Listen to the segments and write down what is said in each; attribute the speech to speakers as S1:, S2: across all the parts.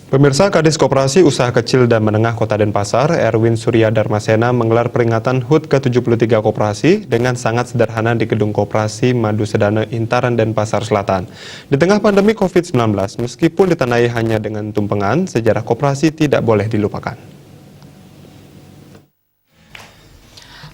S1: Pemirsa, Kadis Koperasi Usaha Kecil dan Menengah Kota Denpasar, Erwin Surya Darmasena menggelar peringatan HUT ke-73 Koperasi dengan sangat sederhana di Gedung Koperasi Madu Sedana Intaran Denpasar Selatan. Di tengah pandemi COVID-19, meskipun ditandai hanya dengan tumpengan, sejarah koperasi tidak boleh dilupakan.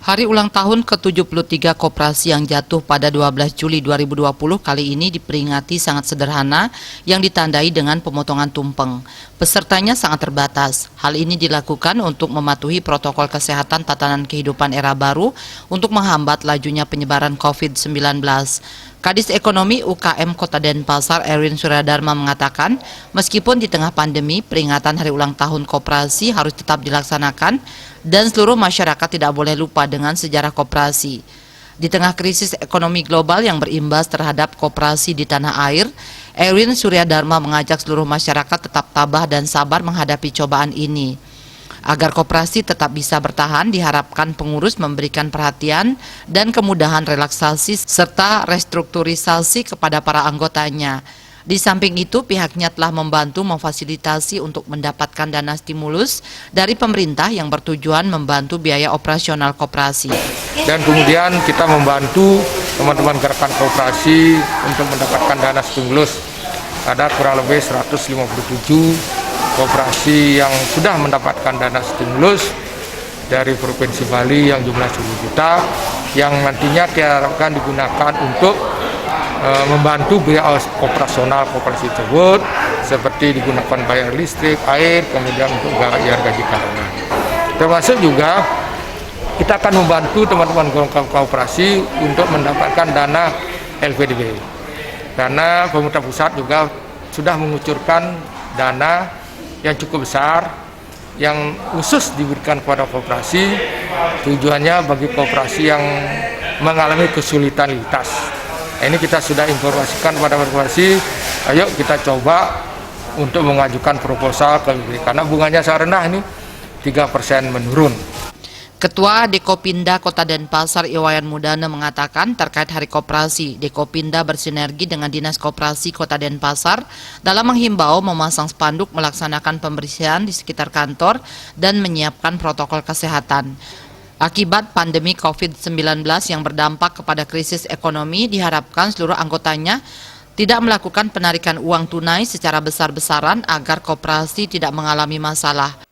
S2: Hari ulang tahun ke-73 Koperasi yang jatuh pada 12 Juli 2020 kali ini diperingati sangat sederhana yang ditandai dengan pemotongan tumpeng. Pesertanya sangat terbatas. Hal ini dilakukan untuk mematuhi protokol kesehatan tatanan kehidupan era baru untuk menghambat lajunya penyebaran COVID-19. Kadis Ekonomi UKM Kota Denpasar Erwin Suryadarma mengatakan, meskipun di tengah pandemi, peringatan hari ulang tahun koperasi harus tetap dilaksanakan dan seluruh masyarakat tidak boleh lupa dengan sejarah koperasi. Di tengah krisis ekonomi global yang berimbas terhadap koperasi di tanah air, Erwin Suryadarma mengajak seluruh masyarakat tetap tabah dan sabar menghadapi cobaan ini. Agar koperasi tetap bisa bertahan, diharapkan pengurus memberikan perhatian dan kemudahan relaksasi serta restrukturisasi kepada para anggotanya. Di samping itu, pihaknya telah membantu memfasilitasi untuk mendapatkan dana stimulus dari pemerintah yang bertujuan membantu biaya operasional koperasi.
S3: Dan kemudian kita membantu teman-teman gerakan koperasi untuk mendapatkan dana stimulus. Ada kurang lebih 157 koperasi yang sudah mendapatkan dana stimulus dari Provinsi Bali yang jumlah 10 juta yang nantinya diharapkan digunakan untuk membantu biaya operasional koperasi tersebut seperti digunakan bayar listrik, air, kemudian untuk bayar gaji karyawan. Termasuk juga kita akan membantu teman-teman koperasi untuk mendapatkan dana LPDB karena pemerintah pusat juga sudah mengucurkan dana yang cukup besar yang khusus diberikan kepada koperasi, tujuannya bagi koperasi yang mengalami kesulitan likuiditas. Ini kita sudah informasikan kepada koperasi, ayo kita coba untuk mengajukan proposal ke BPD karena bunganya sangat rendah ini 3% menurun.
S2: Ketua Dekopinda Kota Denpasar Iwayan Mudana mengatakan terkait Hari Koperasi, Dekopinda bersinergi dengan Dinas Koperasi Kota Denpasar dalam menghimbau memasang spanduk melaksanakan pembersihan di sekitar kantor dan menyiapkan protokol kesehatan. Akibat pandemi COVID-19 yang berdampak kepada krisis ekonomi, diharapkan seluruh anggotanya tidak melakukan penarikan uang tunai secara besar-besaran agar koperasi tidak mengalami masalah.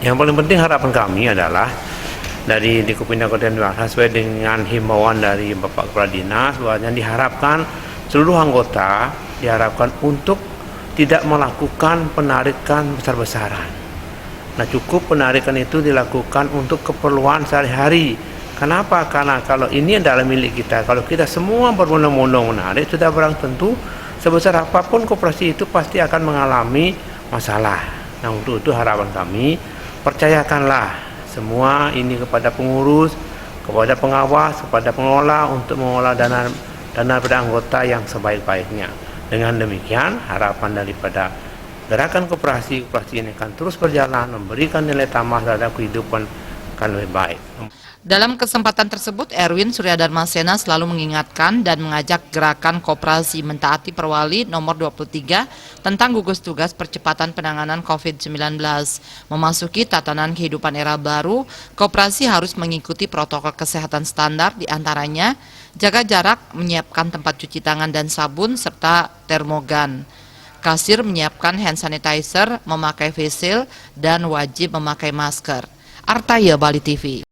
S4: Yang paling penting harapan kami adalah dari Dekopinda Kota Denpasar sesuai dengan himbauan dari Bapak Kepala Dinas bahwa diharapkan seluruh anggota diharapkan untuk tidak melakukan penarikan besar-besaran. Nah, cukup penarikan itu dilakukan untuk keperluan sehari-hari. Kenapa? Karena kalau ini adalah milik kita, kalau kita semua berbondong-bondong menarik, sudah barang tentu sebesar apapun koperasi itu pasti akan mengalami masalah. Nah, untuk itu harapan kami, percayakanlah semua ini kepada pengurus, kepada pengawas, kepada pengelola untuk mengelola dana pada anggota yang sebaik-baiknya. Dengan demikian, harapan daripada gerakan koperasi ini akan terus berjalan, memberikan nilai tambah terhadap kehidupan akan lebih baik.
S2: Dalam kesempatan tersebut, Erwin Suryadarmasena selalu mengingatkan dan mengajak gerakan koperasi mentaati Perwali nomor 23 tentang gugus tugas percepatan penanganan COVID-19. Memasuki tatanan kehidupan era baru, koperasi harus mengikuti protokol kesehatan standar, diantaranya jaga jarak, menyiapkan tempat cuci tangan dan sabun, serta termogan. Kasir menyiapkan hand sanitizer, memakai face shield, dan wajib memakai masker. Artaya Bali TV.